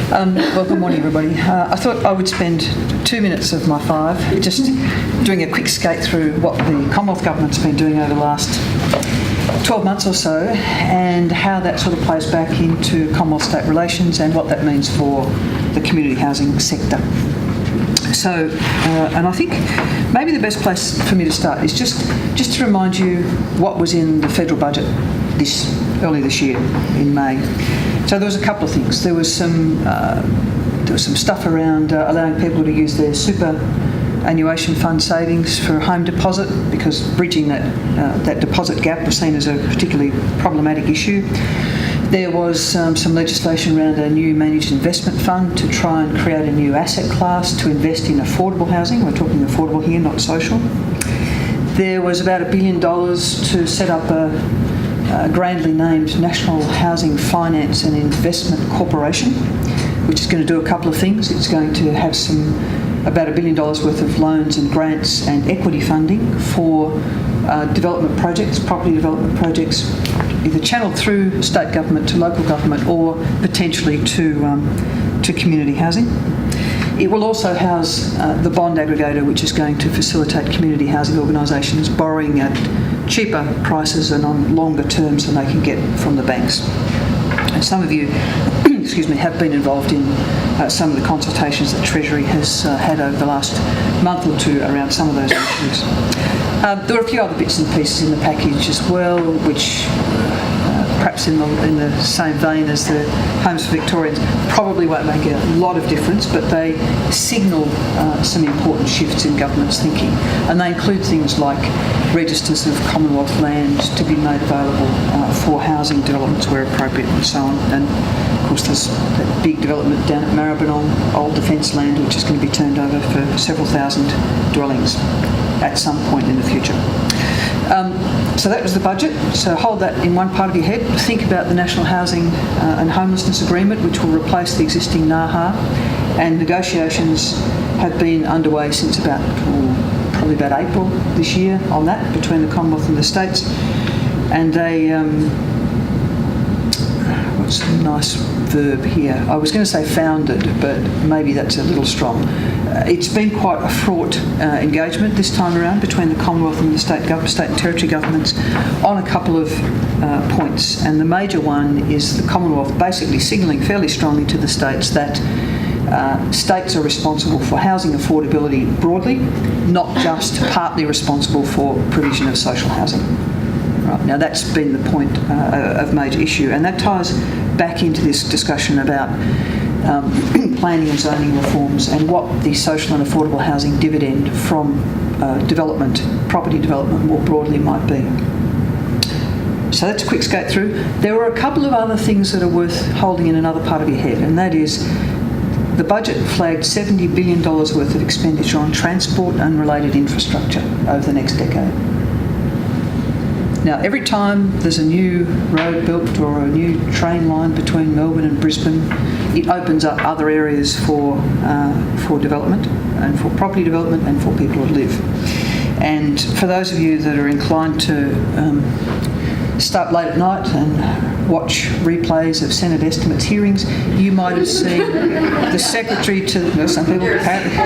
Well, good morning, everybody. I thought I would spend 2 minutes of my 5 just doing a quick skate through what the Commonwealth Government's been doing over the last 12 months or so, and how that sort of plays back into Commonwealth-state relations and what that means for the community housing sector. So, and I think maybe the best place for me to start is just to remind you what was in the federal budget early this year in May. So there was a couple of things. There was some stuff around allowing people to use their superannuation fund savings for home deposit, because bridging that deposit gap was seen as a particularly problematic issue. There was some legislation around a new managed investment fund to try and create a new asset class to invest in affordable housing. We're talking affordable here, not social. There was about $1 billion to set up a grandly named National Housing Finance and Investment Corporation, which is going to do a couple of things. It's going to have about $1 billion worth of loans and grants and equity funding for development projects, property development projects, either channeled through state government to local government or potentially to community housing. It will also house the bond aggregator, which is going to facilitate community housing organisations borrowing at cheaper prices and on longer terms than they can get from the banks. And some of you have been involved in some of the consultations that Treasury has had over the last month or two around some of those issues. There were a few other bits and pieces in the package as well, which perhaps in the same vein as the Homes for Victorians probably won't make a lot of difference, but they signal some important shifts in government's thinking. And they include things like registers of Commonwealth land to be made available for housing developments where appropriate and so on. And of course there's that big development down at Maribyrnong, old defence land, which is going to be turned over for several thousand dwellings at some point in the future. So that was the budget. So hold that in one part of your head. Think about the National Housing and Homelessness Agreement, which will replace the existing NAHA. And negotiations have been underway since probably about April this year on that, between the Commonwealth and the states. And they, what's a nice verb here? I was going to say founded, but maybe that's a little strong. It's been quite a fraught engagement this time around between the Commonwealth and the state and territory governments on a couple of points. And the major one is the Commonwealth basically signalling fairly strongly to the states that states are responsible for housing affordability broadly, not just partly responsible for provision of social housing. Right. Now that's been the point of major issue, and that ties back into this discussion about planning and zoning reforms and what the social and affordable housing dividend from property development more broadly might be. So that's a quick skate through. There were a couple of other things that are worth holding in another part of your head, and that is the budget flagged $70 billion worth of expenditure on transport and related infrastructure over the next decade. Now, every time there's a new road built or a new train line between Melbourne and Brisbane, it opens up other areas for development and for property development and for people to live. And for those of you that are inclined to start late at night and watch replays of Senate estimates hearings, you might have seen the Secretary to... Well, some people apparently do.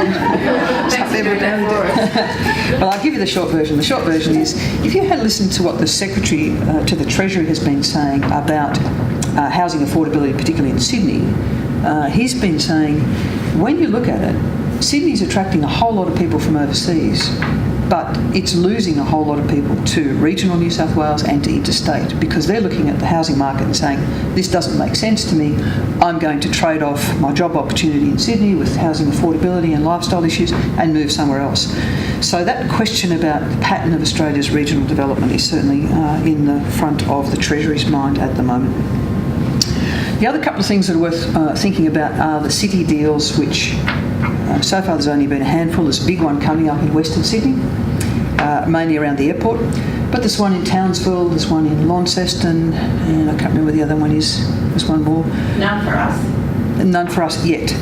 Well, I'll give you the short version. The short version is, if you had listened to what the Secretary to the Treasury has been saying about housing affordability, particularly in Sydney, he's been saying, when you look at it, Sydney's attracting a whole lot of people from overseas, but it's losing a whole lot of people to regional New South Wales and to interstate, because they're looking at the housing market and saying, this doesn't make sense to me. I'm going to trade off my job opportunity in Sydney with housing affordability and lifestyle issues and move somewhere else. So that question about the pattern of Australia's regional development is certainly in the front of the Treasury's mind at the moment. The other couple of things that are worth thinking about are the city deals, which so far there's only been a handful. There's a big one coming up in Western Sydney, mainly around the airport. But there's one in Townsville, there's one in Launceston, and I can't remember where the other one is. There's one more. None for us. None for us yet.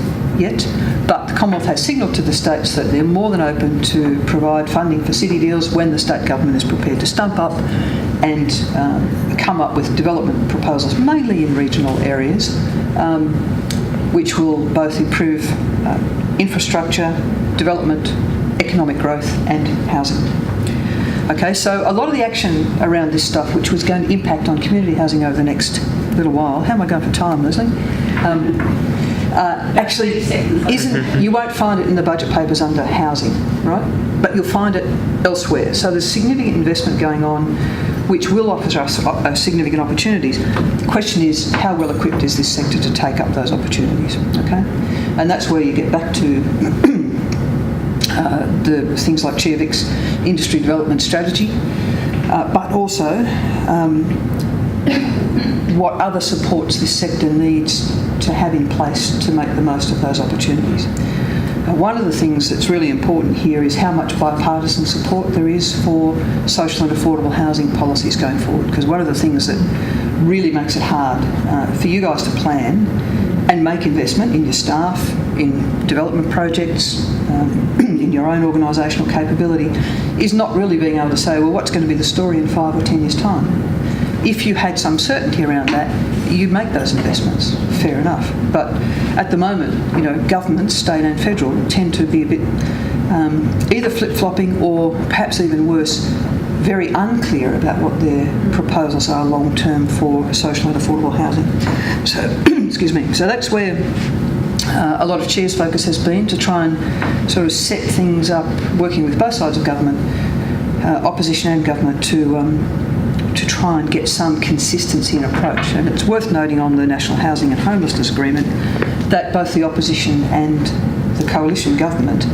But the Commonwealth has signalled to the states that they're more than open to provide funding for city deals when the state government is prepared to stump up and come up with development proposals, mainly in regional areas, which will both improve infrastructure, development, economic growth and housing. Okay, so a lot of the action around this stuff, which was going to impact on community housing over the next little while, how am I going for time, Leslie? Actually isn't, you won't find it in the budget papers under housing, right? But you'll find it elsewhere. So there's significant investment going on which will offer us significant opportunities. The question is, how well equipped is this sector to take up those opportunities, okay? And that's where you get back to the things like CHIA's industry development strategy, but also what other supports this sector needs to have in place to make the most of those opportunities. One of the things that's really important here is how much bipartisan support there is for social and affordable housing policies going forward, because one of the things that really makes it hard for you guys to plan and make investment in your staff, in development projects, in your own organisational capability, is not really being able to say, well, what's going to be the story in 5 or 10 years' time? If you had some certainty around that, you make those investments, fair enough. But at the moment, you know, governments, state and federal, tend to be a bit either flip-flopping or perhaps even worse, very unclear about what their proposals are long-term for social and affordable housing. So, excuse me. So that's where a lot of CHIA's focus has been, to try and sort of set things up, working with both sides of government, opposition and government, to try and get some consistency in approach. And it's worth noting on the National Housing and Homelessness Agreement that both the opposition and the coalition government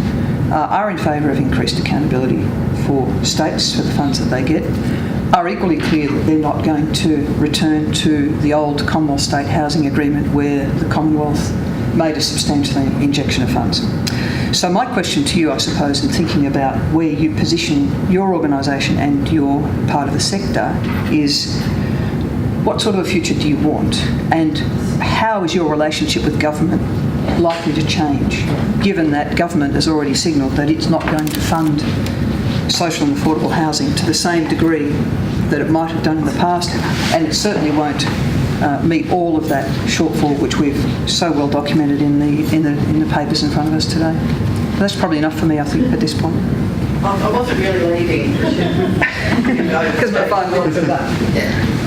are in favour of increased accountability for states for the funds that they get, are equally clear that they're not going to return to the old Commonwealth State Housing Agreement where the Commonwealth made a substantial injection of funds. So my question to you, I suppose, in thinking about where you position your organisation and your part of the sector is, what sort of a future do you want? And how is your relationship with government likely to change, given that government has already signalled that it's not going to fund social and affordable housing to the same degree that it might have done in the past, and it certainly won't meet all of that shortfall which we've so well documented in the papers in front of us today. But that's probably enough for me, I think, at this point. I wasn't really leaving. Because my 5 minutes is up. Yeah.